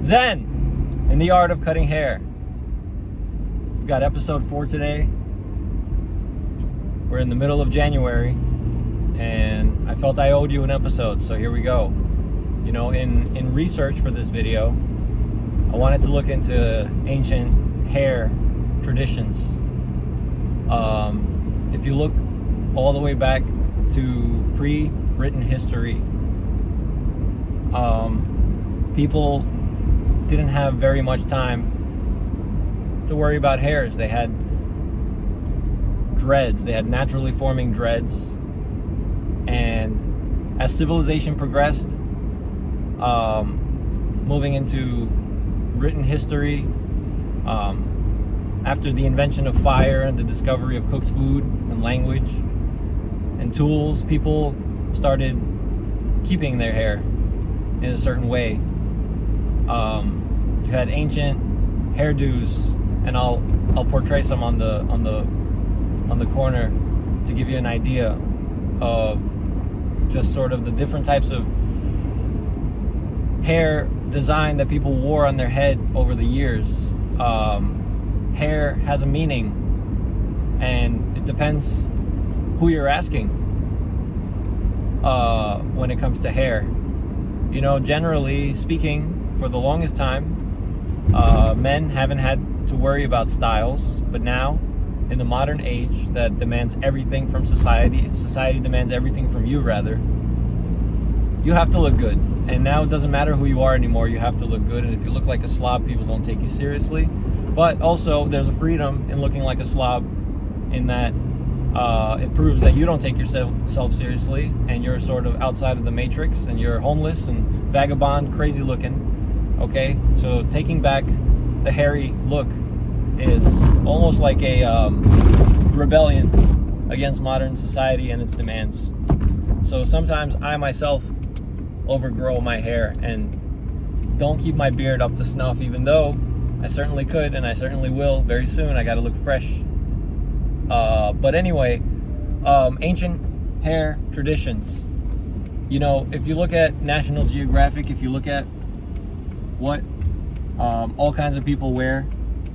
Zen in the art of cutting hair. We've got episode 4 today. We're in the middle of January, and I felt I owed you an episode, so here we go. You know, in research for this video, I wanted to look into ancient hair traditions. If you look all the way back to pre-written history, people didn't have very much time to worry about hairs. They had dreads. They had naturally forming dreads. And as civilization progressed, moving into written history, after the invention of fire and the discovery of cooked food and language and tools, people started keeping their hair in a certain way. You had ancient hairdos, and I'll portray some on the corner to give you an idea of just sort of the different types of hair design that people wore on their head over the years. Hair has a meaning, and it depends who you're asking when it comes to hair. You know, generally speaking, for the longest time, men haven't had to worry about styles, but now, in the modern age that demands everything from society demands everything from you, rather, you have to look good. And now it doesn't matter who you are anymore, you have to look good. And if you look like a slob, people don't take you seriously. But also, there's a freedom in looking like a slob, in that it proves that you don't take yourself seriously, and you're sort of outside of the matrix, and you're homeless and vagabond, crazy looking. Okay, so taking back the hairy look is almost like a rebellion against modern society and its demands. So sometimes I myself overgrow my hair and don't keep my beard up to snuff, even though I certainly could, and I certainly will very soon. I gotta look fresh. But anyway, ancient hair traditions. You know, if you look at National Geographic, if you look at what all kinds of people wear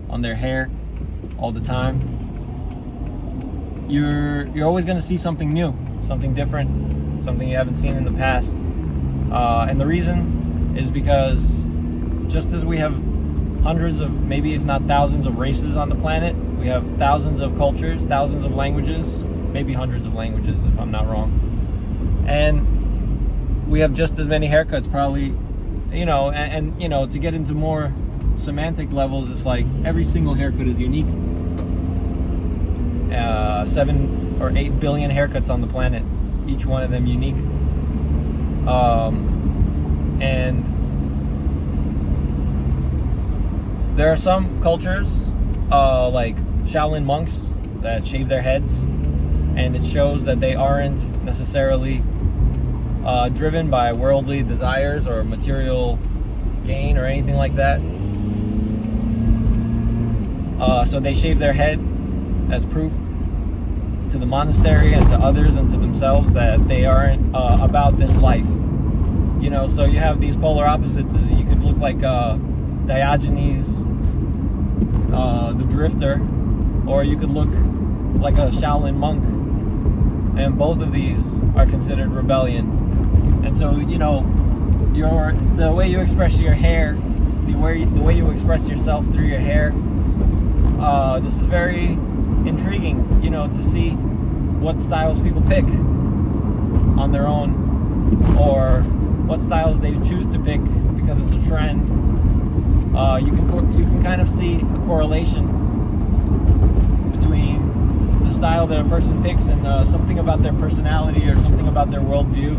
on their hair all the time, you're always going to see something new, something different, something you haven't seen in the past. And the reason is because just as we have hundreds of, maybe if not thousands of races on the planet, we have thousands of cultures, thousands of languages, maybe hundreds of languages if I'm not wrong. And we have just as many haircuts, probably. You know, and you know, to get into more semantic levels, it's like every single haircut is unique. 7 or 8 billion haircuts on the planet, each one of them unique. And there are some cultures, like Shaolin monks, that shave their heads, and it shows that they aren't necessarily driven by worldly desires or material gain or anything like that. So they shave their head as proof to the monastery and to others and to themselves that they aren't about this life. You know, so you have these polar opposites. You could look like Diogenes the Drifter, or you could look like a Shaolin monk, and both of these are considered rebellion. And so, you know, the way you express your hair, the way you express yourself through your hair, this is very intriguing, you know, to see what styles people pick on their own, or what styles they choose to pick because it's a trend. You can kind of see a correlation between the style that a person picks and something about their personality or something about their worldview.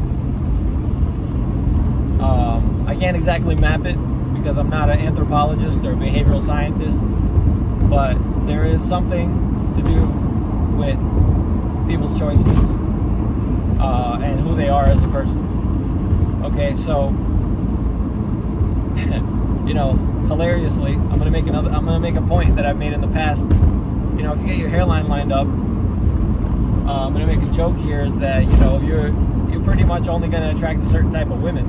I can't exactly map it because I'm not an anthropologist or a behavioral scientist, but there is something to do with people's choices and who they are as a person. Okay, so you know, hilariously, I'm gonna make a point that I've made in the past. You know, if you get your hairline lined up, I'm gonna make a joke here, is that, you know, you're pretty much only gonna attract a certain type of women.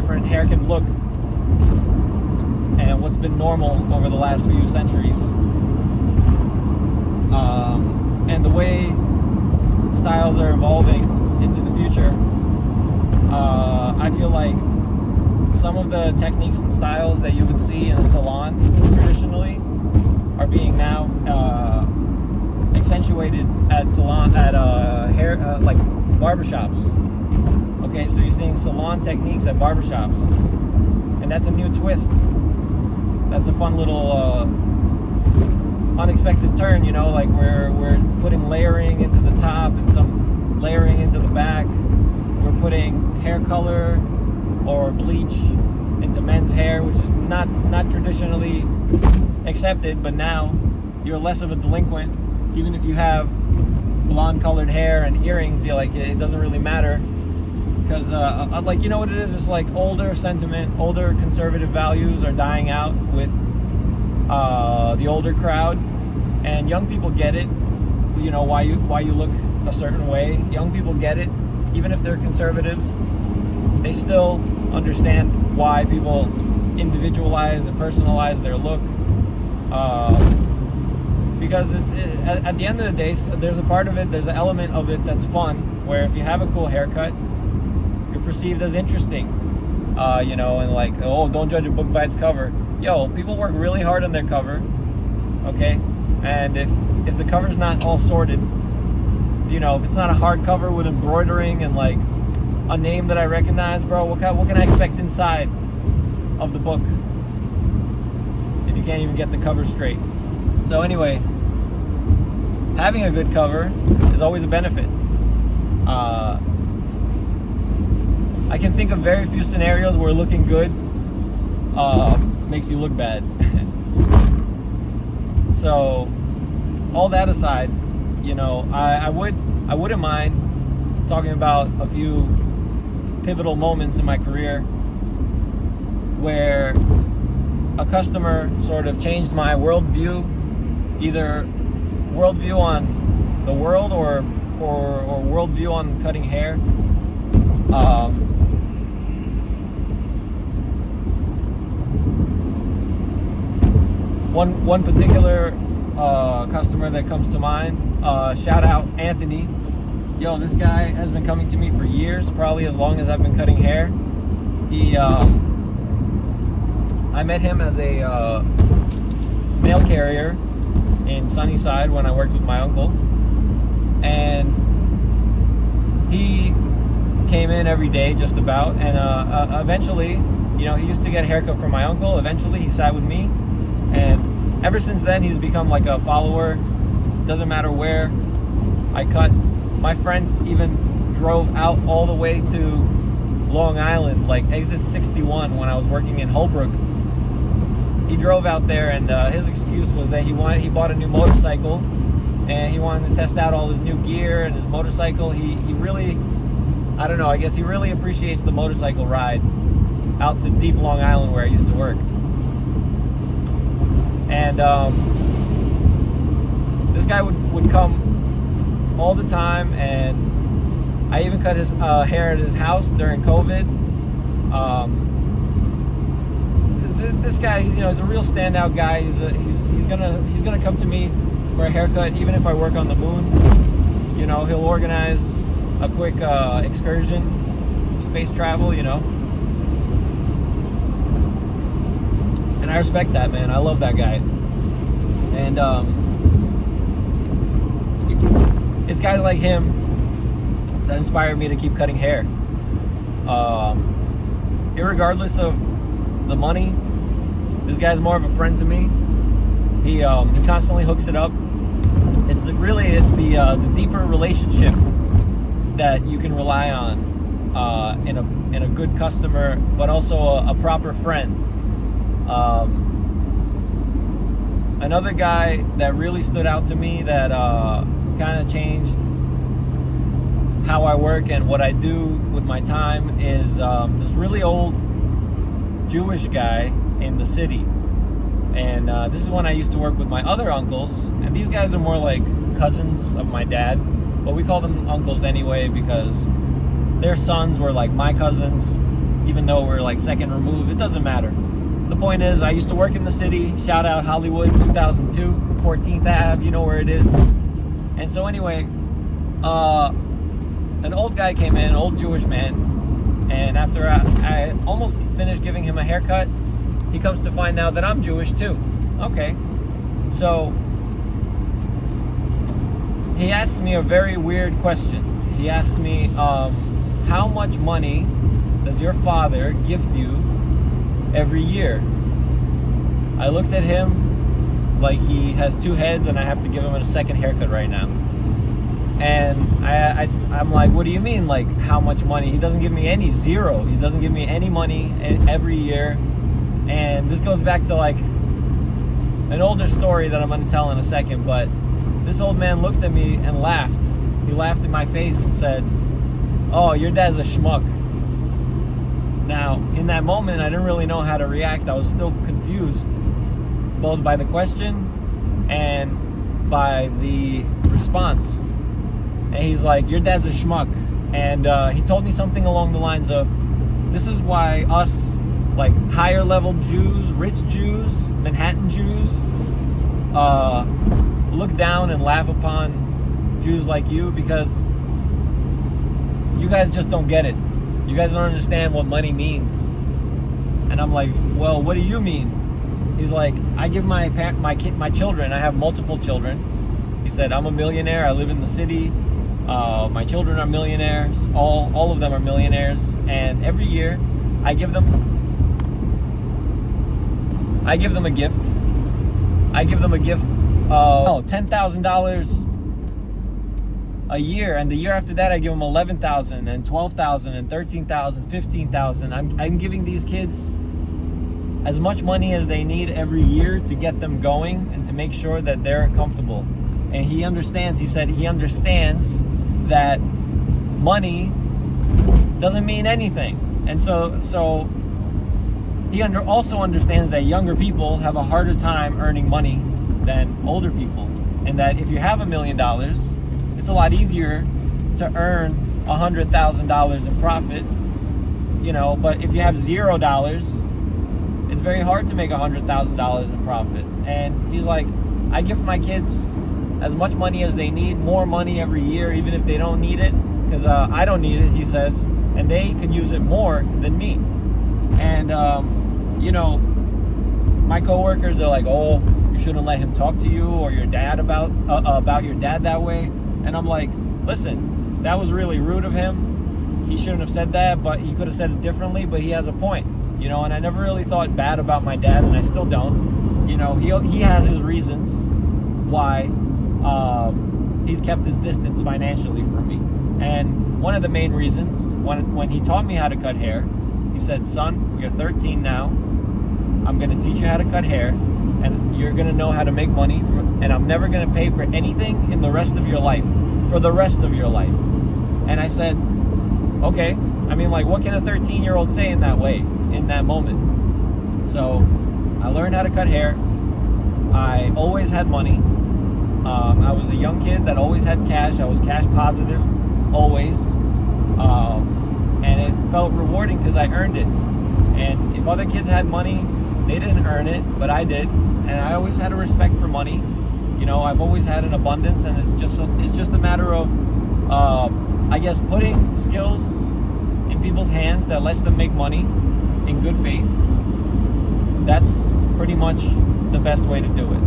different hair can look and what's been normal over the last few centuries. And the way styles are evolving into the future, I feel like some of the techniques and styles that you would see in a salon traditionally are being now accentuated at hair like barbershops. Okay, so you're seeing salon techniques at barbershops, and that's a new twist. That's a fun little unexpected turn, you know, like we're putting layering into the top and some layering into the back. We're putting hair color or bleach into men's hair, which is not traditionally accepted, but now you're less of a delinquent. Even if you have blonde colored hair and earrings, you're like, it doesn't really matter, because like, you know what it is, it's like older sentiment, older conservative values are dying out with the older crowd, and young people get it, you know, why you look a certain way. Young people get it, even if they're conservatives. They still understand why people individualize and personalize their look, because at the end of the day, there's a part of it, there's an element of it that's fun, where if you have a cool haircut, you're perceived as interesting, you know, and like, oh, don't judge a book by its cover. Yo, people work really hard on their cover, okay? And if the cover's not all sorted, you know, if it's not a hard cover with embroidering and like a name that I recognize, bro, what can I expect inside of the book if you can't even get the cover straight? So anyway, having a good cover is always a benefit. I can think of very few scenarios where looking good makes you look bad. So all that aside, you know, I wouldn't mind talking about a few pivotal moments in my career where a customer sort of changed my worldview, either worldview on the world or worldview on cutting hair. One particular customer that comes to mind, shout out Anthony. Yo, this guy has been coming to me for years, probably as long as I've been cutting hair. I met him as a mail carrier in Sunnyside when I worked with my uncle, and he came in every day just about, and eventually, you know, he used to get a haircut from my uncle. Eventually he sat with me, and ever since then he's become like a follower. Doesn't matter where I cut. My friend even drove out all the way to Long Island, like exit 61, when I was working in Holbrook. He drove out there, and his excuse was that he bought a new motorcycle, and he wanted to test out all his new gear and his motorcycle. He really, I don't know, I guess he really appreciates the motorcycle ride out to deep Long Island where I used to work. And this guy would come all the time, and I even cut his hair at his house during COVID. This guy, you know, he's a real standout guy. He's gonna come to me for a haircut, even if I work on the moon. You know, he'll organize a quick excursion, space travel, you know. And I respect that, man. I love that guy. And it's guys like him that inspired me to keep cutting hair. Irregardless of the money, this guy's more of a friend to me. He constantly hooks it up. It's the deeper relationship that you can rely on in a good customer, but also a proper friend. Another guy that really stood out to me that kind of changed how I work and what I do with my time is this really old Jewish guy in the city. And this is when I used to work with my other uncles, and these guys are more like cousins of my dad, but we call them uncles anyway because their sons were like my cousins, even though we're like second removed. It doesn't matter. The point is, I used to work in the city. Shout out Hollywood, 2002, 14th Ave, you know where it is. And so anyway, an old guy came in, an old Jewish man, and after I almost finished giving him a haircut, he comes to find out that I'm Jewish too. Okay. So he asks me a very weird question. He asks me, how much money does your father gift you every year? I looked at him like he has two heads and I have to give him a second haircut right now. And I'm like, what do you mean, like, how much money? He doesn't give me any, zero. He doesn't give me any money every year. And this goes back to like an older story that I'm going to tell in a second, but this old man looked at me and laughed. He laughed in my face and said, "Oh, your dad's a schmuck." Now, in that moment, I didn't really know how to react. I was still confused, both by the question and by the response. And he's like, "Your dad's a schmuck." And he told me something along the lines of, this is why us, like, higher level Jews, rich Jews, Manhattan Jews, look down and laugh upon Jews like you, because you guys just don't get it. You guys don't understand what money means. And I'm like, well, what do you mean? He's like, I give my children, I have multiple children. He said, I'm a millionaire, I live in the city. My children are millionaires, all of them are millionaires, and every year I give them a gift. I give them a gift of $10,000 a year, and the year after that I give them $11,000 and $12,000 and $13,000, $15,000. I'm giving these kids as much money as they need every year to get them going and to make sure that they're comfortable. And he understands. He said he understands that money doesn't mean anything, and so he also understands that younger people have a harder time earning money than older people, and that if you have $1 million, it's a lot easier to earn $100,000 in profit, you know. But if you have $0, it's very hard to make $100,000 in profit. And he's like, I give my kids as much money as they need, more money every year, even if they don't need it, because I don't need it, he says, and they could use it more than me. And you know, my coworkers are like, oh, you shouldn't let him talk to you or your dad about your dad that way. And I'm like, listen, that was really rude of him. He shouldn't have said that, but he could have said it differently, but he has a point, you know. And I never really thought bad about my dad, and I still don't. You know, he has his reasons why he's kept his distance financially from me. And one of the main reasons, when he taught me how to cut hair, he said, son, you're 13 now. I'm going to teach you how to cut hair, and you're going to know how to make money, and I'm never going to pay for anything in the rest of your life, for the rest of your life. And I said, okay. I mean, like, what can a 13-year-old say in that way, in that moment? So I learned how to cut hair. I always had money. I was a young kid that always had cash. I was cash positive, always. And it felt rewarding because I earned it. And if other kids had money, they didn't earn it, but I did. And I always had a respect for money. You know, I've always had an abundance, and it's just a matter of, I guess, putting skills in people's hands that lets them make money in good faith. That's pretty much the best way to do it.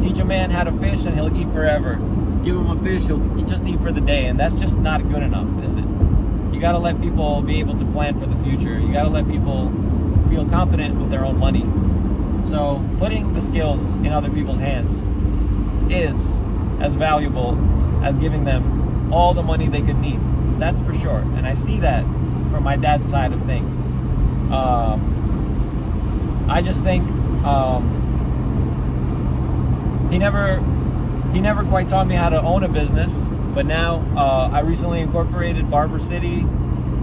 Teach a man how to fish and he'll eat forever. Give him a fish, he'll just eat for the day, and that's just not good enough, is it? You gotta let people be able to plan for the future. You gotta let people feel confident with their own money. So putting the skills in other people's hands is as valuable as giving them all the money they could need. That's for sure. And I see that from my dad's side of things. I just think he never quite taught me how to own a business. But now I recently incorporated Barber City.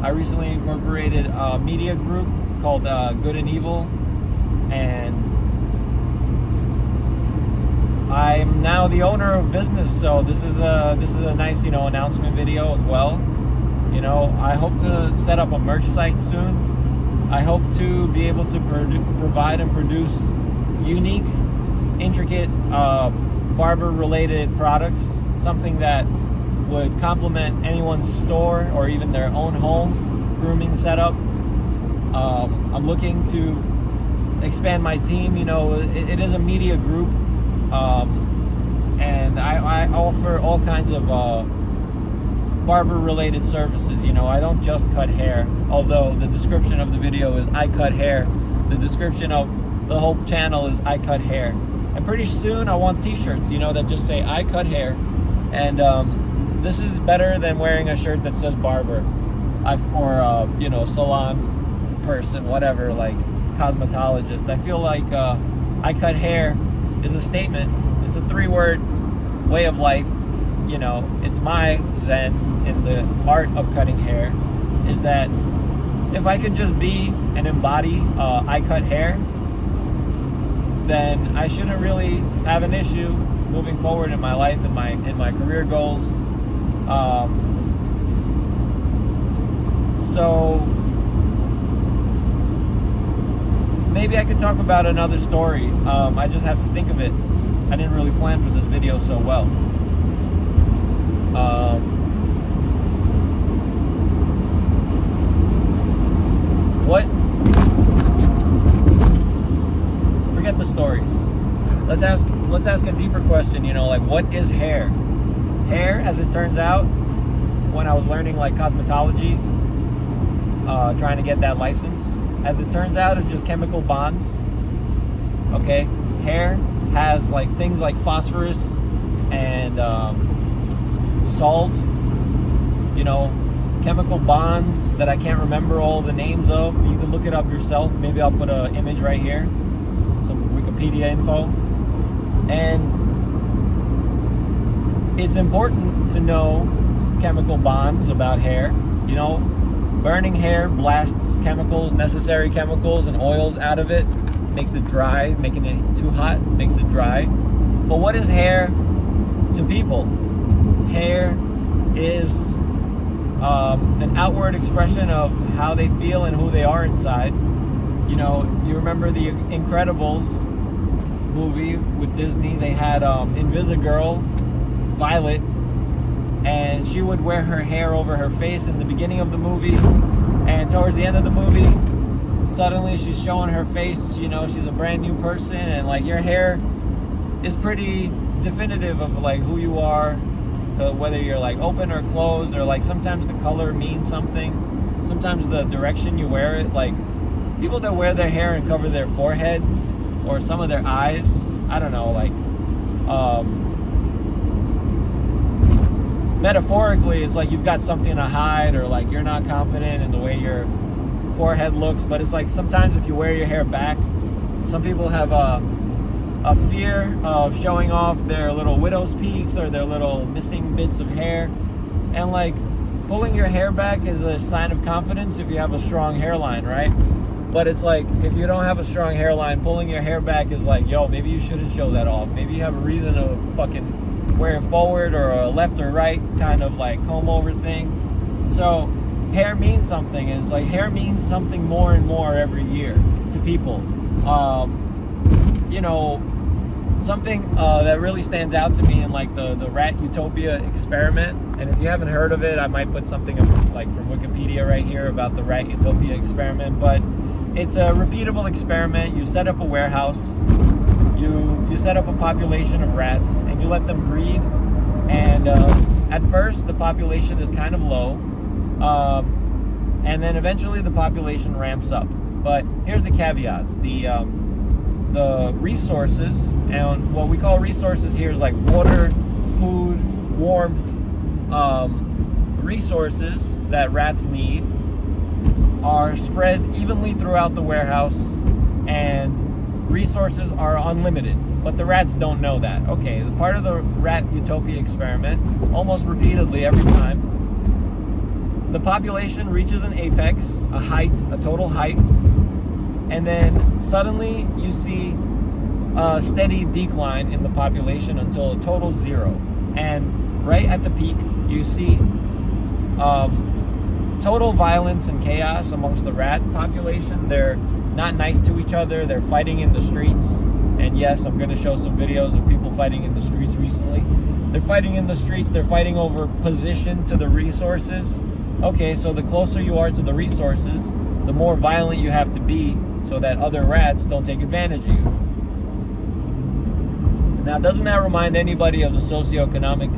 I recently incorporated a media group called Good and Evil, and I'm now the owner of business. So this is a nice, you know, announcement video as well. You know, I hope to set up a merch site soon. I hope to be able to provide and produce unique, intricate barber-related products, something that would complement anyone's store or even their own home grooming setup. I'm looking to expand my team. You know, it is a media group, and I offer all kinds of barber-related services. You know, I don't just cut hair, although the description of the video is I cut hair. The description of the whole channel is I cut hair. And pretty soon I want t-shirts, you know, that just say I cut hair. And this is better than wearing a shirt that says barber or you know, salon person, whatever, like cosmetologist. I feel like I cut hair is a statement. It's a 3-word way of life. You know, it's my zen in the art of cutting hair, is that if I could just be and embody I cut hair, then I shouldn't really have an issue moving forward in my life and in my career goals. So maybe I could talk about another story. I just have to think of it. I didn't really plan for this video so well. Forget the stories. Let's ask a deeper question, you know, like, what is hair? Hair, as it turns out, when I was learning like cosmetology, trying to get that license, as it turns out, is just chemical bonds. Okay, hair has like things like phosphorus and salt, you know, chemical bonds that I can't remember all the names of. You can look it up yourself. Maybe I'll put an image right here, some Wikipedia info. And it's important to know chemical bonds about hair. You know, burning hair blasts chemicals, necessary chemicals and oils out of it, makes it dry. Making it too hot makes it dry. But what is hair to people? Hair is an outward expression of how they feel and who they are inside. You know, you remember the Incredibles movie with Disney? They had Invisigirl, Violet, and she would wear her hair over her face in the beginning of the movie, and towards the end of the movie, suddenly she's showing her face. You know, she's a brand new person, and like, your hair is pretty definitive of like who you are, whether you're like open or closed, or like sometimes the color means something, sometimes the direction you wear it. Like, people that wear their hair and cover their forehead or some of their eyes, I don't know, like metaphorically, it's like you've got something to hide, or like you're not confident in the way your forehead looks. But it's like, sometimes if you wear your hair back, some people have a fear of showing off their little widow's peaks or their little missing bits of hair. And like, pulling your hair back is a sign of confidence if you have a strong hairline, right? But it's like, if you don't have a strong hairline, pulling your hair back is like, yo, maybe you shouldn't show that off. Maybe you have a reason to fucking wear it forward, or a left or right kind of like comb over thing. So hair means something, and it's like, hair means something more and more every year to people. You know, something that really stands out to me in like the Rat Utopia experiment. And if you haven't heard of it, I might put something like from Wikipedia right here about the Rat Utopia experiment. But it's a repeatable experiment. You set up a warehouse, you set up a population of rats, and you let them breed. And at first the population is kind of low, and then eventually the population ramps up. But here's the caveats. The resources, and what we call resources here is like water, food, warmth, resources that rats need are spread evenly throughout the warehouse, and resources are unlimited. But the rats don't know that. Okay, the part of the Rat Utopia experiment, almost repeatedly every time, the population reaches an apex, a total height, and then suddenly you see a steady decline in the population until a total zero. And right at the peak, you see total violence and chaos amongst the rat population. They're not nice to each other. They're fighting in the streets. And yes, I'm going to show some videos of people fighting in the streets recently. They're fighting in the streets. They're fighting over position to the resources. Okay, so the closer you are to the resources, the more violent you have to be so that other rats don't take advantage of you. Now, doesn't that remind anybody of the socioeconomic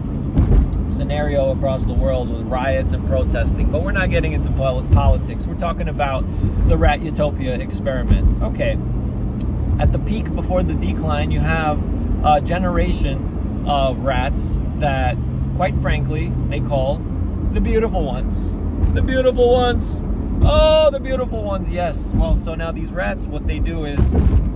scenario across the world with riots and protesting? But we're not getting into politics. We're talking about the Rat Utopia experiment. Okay, at the peak before the decline, you have a generation of rats that, quite frankly, they call the beautiful ones. The beautiful ones. Oh, the beautiful ones, yes. Well, so now these rats, what they do is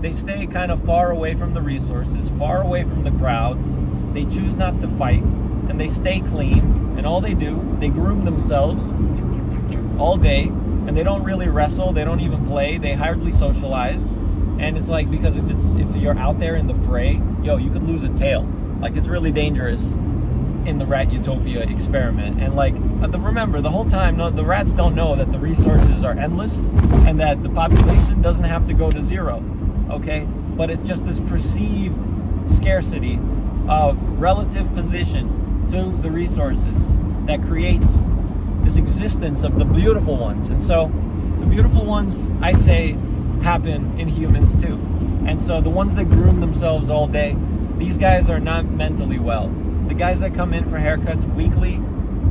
they stay kind of far away from the resources, far away from the crowds. They choose not to fight, and they stay clean. And all they do, they groom themselves all day, and they don't really wrestle. They don't even play. They hardly socialize. And it's like, because if you're out there in the fray, yo, you could lose a tail. Like, it's really dangerous in the Rat Utopia experiment. And like, remember, the whole time, the rats don't know that the resources are endless and that the population doesn't have to go to zero, okay? But it's just this perceived scarcity of relative position to the resources that creates this existence of the beautiful ones. And so the beautiful ones, I say, happen in humans too. And so the ones that groom themselves all day, these guys are not mentally well. The guys that come in for haircuts weekly,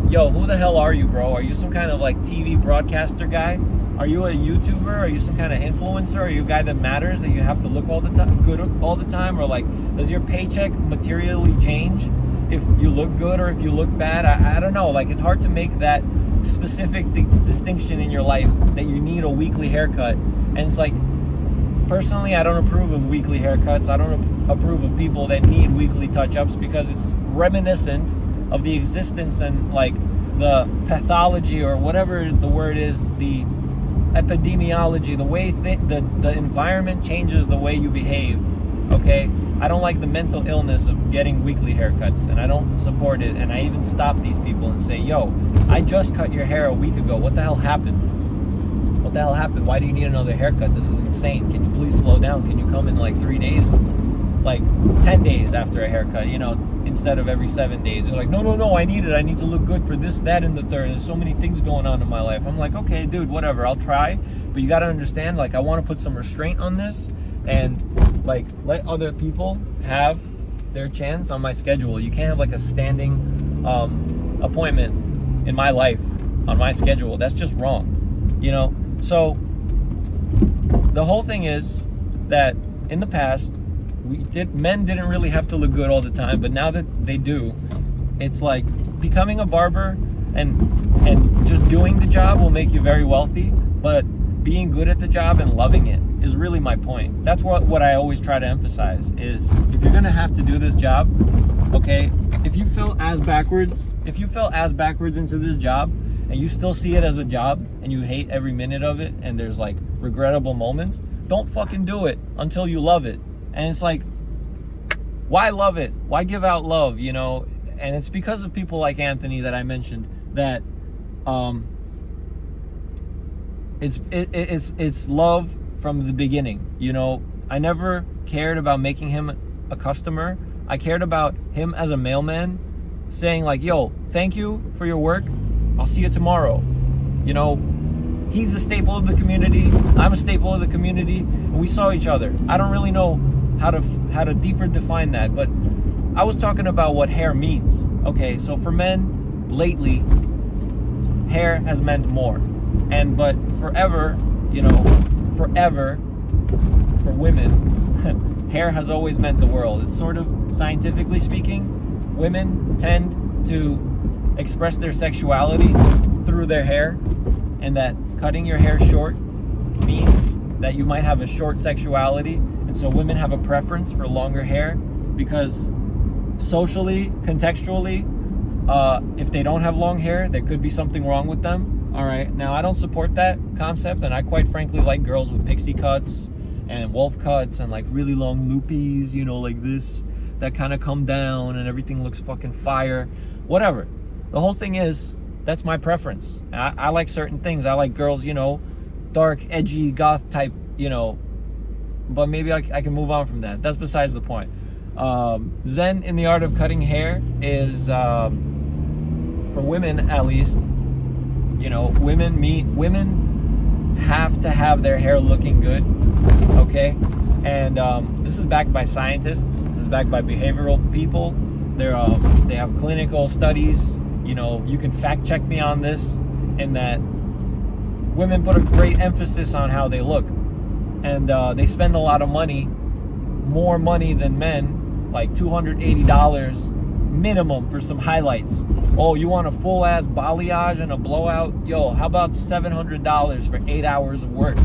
yo, who the hell are you, bro? Are you some kind of like TV broadcaster guy? Are you a YouTuber? Are you some kind of influencer? Are you a guy that matters, that you have to look all the time, good all the time? Or like, does your paycheck materially change if you look good or if you look bad? I don't know. Like, it's hard to make that specific distinction in your life that you need a weekly haircut. And it's like, personally, I don't approve of weekly haircuts. I don't approve of people that need weekly touch-ups because it's reminiscent of the existence and like the pathology or whatever the word is, the epidemiology, the way the environment changes the way you behave, okay? I don't like the mental illness of getting weekly haircuts, and I don't support it. And I even stop these people and say, yo, I just cut your hair a week ago. What the hell happened? What the hell happened? Why do you need another haircut? This is insane. Can you please slow down? Can you come in like 3 days? Like 10 days after a haircut, you know, instead of every 7 days. They're like, no, I need it. I need to look good for this, that, and the third. There's so many things going on in my life. I'm like, okay, dude, whatever. I'll try. But you got to understand, like, I want to put some restraint on this and, like, let other people have their chance on my schedule. You can't have, like, a standing appointment in my life on my schedule. That's just wrong, you know? So the whole thing is that in the past, men didn't really have to look good all the time, but now that they do, it's like becoming a barber and just doing the job will make you very wealthy, but being good at the job and loving it is really my point. That's what I always try to emphasize is, if you're gonna have to do this job, okay, if you fell ass backwards into this job and you still see it as a job and you hate every minute of it and there's like regrettable moments, don't fucking do it until you love it. And it's like, why love it? Why give out love, you know? And it's because of people like Anthony that I mentioned that it's love from the beginning, you know? I never cared about making him a customer. I cared about him as a mailman saying like, yo, thank you for your work. I'll see you tomorrow. You know, he's a staple of the community. I'm a staple of the community. And we saw each other. I don't really know how to deeper define that, but I was talking about what hair means. Okay, so for men, lately, hair has meant more. But forever, you know, forever, for women, hair has always meant the world. It's sort of, scientifically speaking, women tend to express their sexuality through their hair, and that cutting your hair short means that you might have a short sexuality. And so women have a preference for longer hair because socially, contextually, if they don't have long hair, there could be something wrong with them. All right, now I don't support that concept, and I quite frankly like girls with pixie cuts and wolf cuts and like really long loopies, you know, like this, that kind of come down and everything looks fucking fire, whatever. The whole thing is that's my preference. I like certain things. I like girls, you know, dark, edgy, goth type, you know, but maybe I can move on from that. That's besides the point. Zen in the art of cutting hair is, for women at least, you know, women have to have their hair looking good, okay? And this is backed by scientists. This is backed by behavioral people. They have clinical studies. You know, you can fact check me on this, in that women put a great emphasis on how they look. And they spend a lot of money, more money than men, like $280 minimum for some highlights. Oh, you want a full ass balayage and a blowout? Yo, how about $700 for 8 hours of work?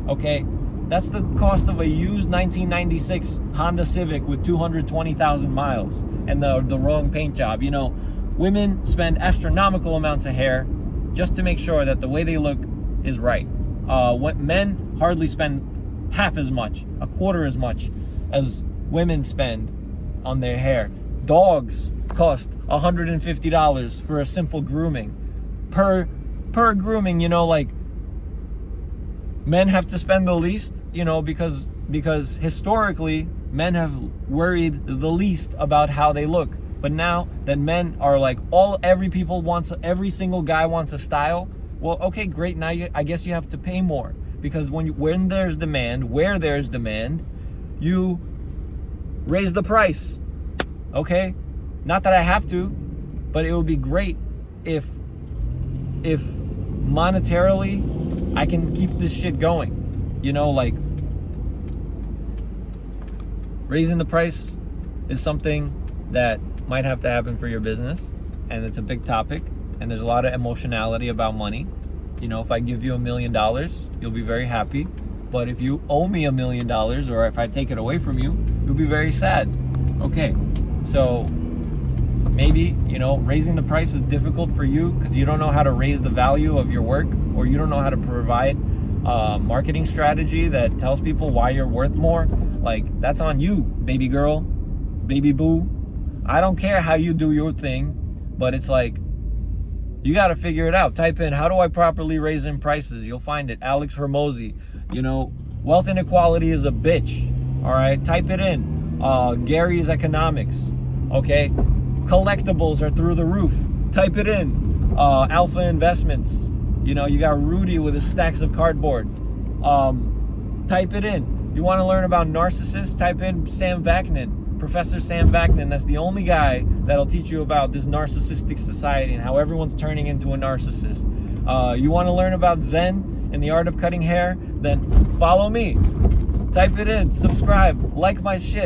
Okay, that's the cost of a used 1996 Honda Civic with 220,000 miles and the wrong paint job. You know, women spend astronomical amounts of hair just to make sure that the way they look is right. What men hardly spend half as much, a quarter as much as women spend on their hair. Dogs cost $150 for a simple grooming. Per grooming, you know, like, men have to spend the least, you know, because historically men have worried the least about how they look. But now that men are like, every single guy wants a style. Well, okay, great. Now I guess you have to pay more, because when there's demand, where there's demand, you raise the price. Okay? Not that I have to, but it would be great if monetarily I can keep this shit going. You know, like, raising the price is something that might have to happen for your business, and it's a big topic, and there's a lot of emotionality about money. You know, if I give you $1 million, you'll be very happy. But if you owe me $1 million, or if I take it away from you, you'll be very sad. Okay, so maybe, you know, raising the price is difficult for you because you don't know how to raise the value of your work, or you don't know how to provide a marketing strategy that tells people why you're worth more. Like, that's on you, baby girl, baby boo. I don't care how you do your thing, but it's like, you got to figure it out. Type in, how do I properly raise in prices? You'll find it. Alex Hormozi. You know, wealth inequality is a bitch. All right, type it in. Gary's Economics. Okay, collectibles are through the roof. Type it in. Alpha Investments. You know, you got Rudy with his stacks of cardboard. Type it in. You want to learn about narcissists? Type in Sam Vaknin. Professor Sam Vaknin. That's the only guy that'll teach you about this narcissistic society and how everyone's turning into a narcissist. You want to learn about Zen and the art of cutting hair? Then follow me. Type it in, subscribe, like my shit.